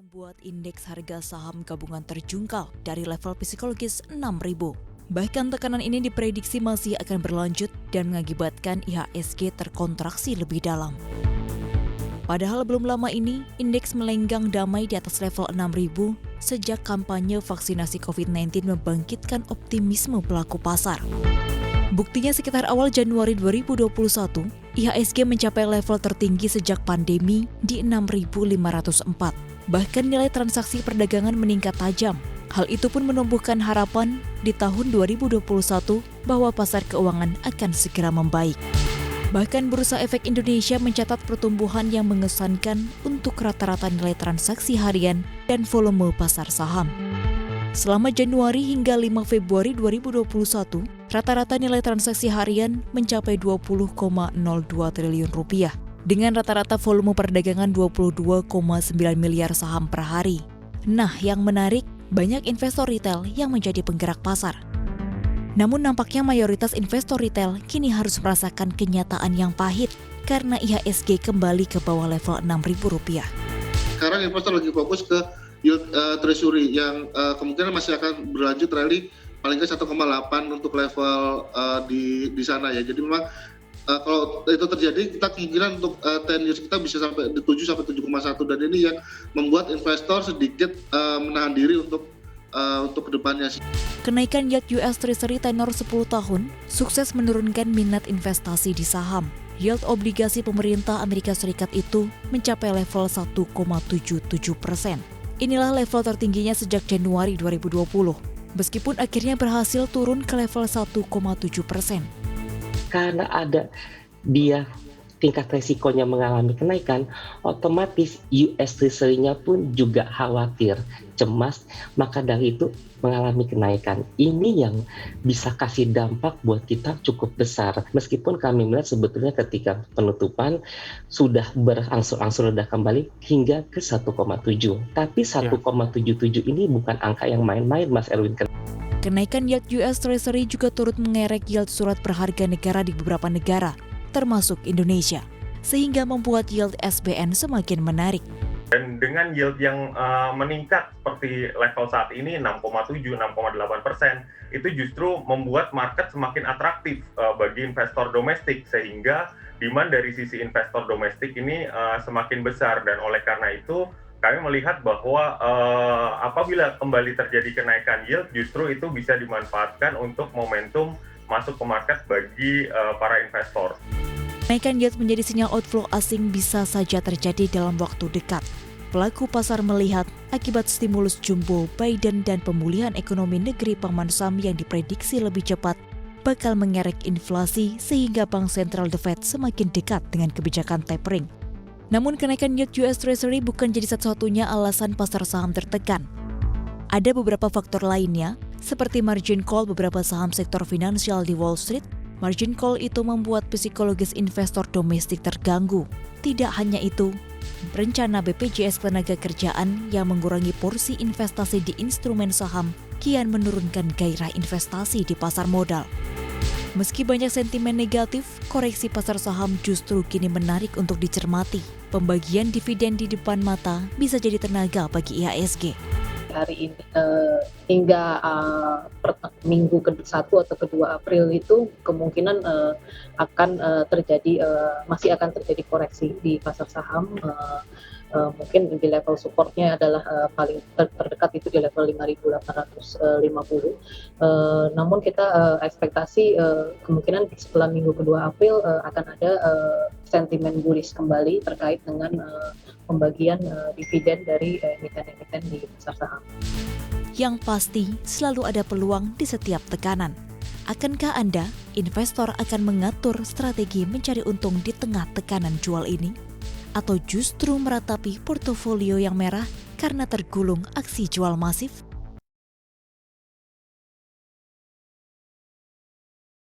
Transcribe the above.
membuat indeks harga saham gabungan terjungkal dari level psikologis 6.000. Bahkan tekanan ini diprediksi masih akan berlanjut dan mengakibatkan IHSG terkontraksi lebih dalam. Padahal belum lama ini, indeks melenggang damai di atas level 6.000 sejak kampanye vaksinasi COVID-19 membangkitkan optimisme pelaku pasar. Buktinya sekitar awal Januari 2021, IHSG mencapai level tertinggi sejak pandemi di 6.504. Bahkan nilai transaksi perdagangan meningkat tajam. Hal itu pun menumbuhkan harapan di tahun 2021 bahwa pasar keuangan akan segera membaik. Bahkan Bursa Efek Indonesia mencatat pertumbuhan yang mengesankan untuk rata-rata nilai transaksi harian dan volume pasar saham. Selama Januari hingga 5 Februari 2021, rata-rata nilai transaksi harian mencapai 20,02 triliun rupiah dengan rata-rata volume perdagangan 22,9 miliar saham per hari. Nah, yang menarik, banyak investor retail yang menjadi penggerak pasar. Namun nampaknya mayoritas investor retail kini harus merasakan kenyataan yang pahit karena IHSG kembali ke bawah level Rp6.000. Sekarang investor lagi fokus ke yield treasury yang kemungkinan masih akan berlanjut rally paling nggak 1,8 untuk level di sana ya. Jadi memang kalau itu terjadi, kita kemungkinan untuk 10 years kita bisa sampai di 7 sampai 7,1, dan ini yang membuat investor sedikit menahan diri untuk kedepannya. Kenaikan yield US Treasury tenor 10 tahun sukses menurunkan minat investasi di saham. Yield obligasi pemerintah Amerika Serikat itu mencapai level 1,77%. Inilah level tertingginya sejak Januari 2020, meskipun akhirnya berhasil turun ke level 1,7%. Karena ada dia tingkat resikonya mengalami kenaikan, otomatis US Treasury-nya pun juga khawatir, cemas, maka dari itu mengalami kenaikan. Ini yang bisa kasih dampak buat kita cukup besar. Meskipun kami melihat sebetulnya ketika penutupan sudah berangsur-angsur redah kembali hingga ke 1,7. Tapi 1,77 ini bukan angka yang main-main, Mas Erwin. Kenaikan yield US Treasury juga turut mengerek yield surat berharga negara di beberapa negara, termasuk Indonesia, sehingga membuat yield SBN semakin menarik. Dan dengan yield yang meningkat seperti level saat ini 6,7-6,8%, itu justru membuat market semakin atraktif bagi investor domestik, sehingga demand dari sisi investor domestik ini semakin besar. Dan oleh karena itu kami melihat bahwa apabila kembali terjadi kenaikan yield, justru itu bisa dimanfaatkan untuk momentum masuk ke market bagi para investor. Kenaikan yield menjadi sinyal outflow asing bisa saja terjadi dalam waktu dekat. Pelaku pasar melihat akibat stimulus jumbo Biden dan pemulihan ekonomi negeri Paman Sam yang diprediksi lebih cepat bakal mengerek inflasi sehingga Bank Sentral The Fed semakin dekat dengan kebijakan tapering. Namun kenaikan yield US Treasury bukan jadi satu-satunya alasan pasar saham tertekan. Ada beberapa faktor lainnya, seperti margin call beberapa saham sektor finansial di Wall Street. Margin call itu membuat psikologis investor domestik terganggu. Tidak hanya itu, rencana BPJS Ketenagakerjaan yang mengurangi porsi investasi di instrumen saham kian menurunkan gairah investasi di pasar modal. Meski banyak sentimen negatif, koreksi pasar saham justru kini menarik untuk dicermati. Pembagian dividen di depan mata bisa jadi tenaga bagi IHSG. Hari ini hingga minggu ke-1 atau ke-2 April itu kemungkinan masih akan terjadi koreksi di pasar saham. Mungkin di level supportnya adalah paling terdekat itu di level 5.850. Namun kita ekspektasi kemungkinan setelah minggu kedua April akan ada sentimen bullish kembali terkait dengan pembagian dividen dari emiten-emiten di pasar saham. Yang pasti selalu ada peluang di setiap tekanan. Akankah Anda, investor, akan mengatur strategi mencari untung di tengah tekanan jual ini? Atau justru meratapi portofolio yang merah karena tergulung aksi jual masif?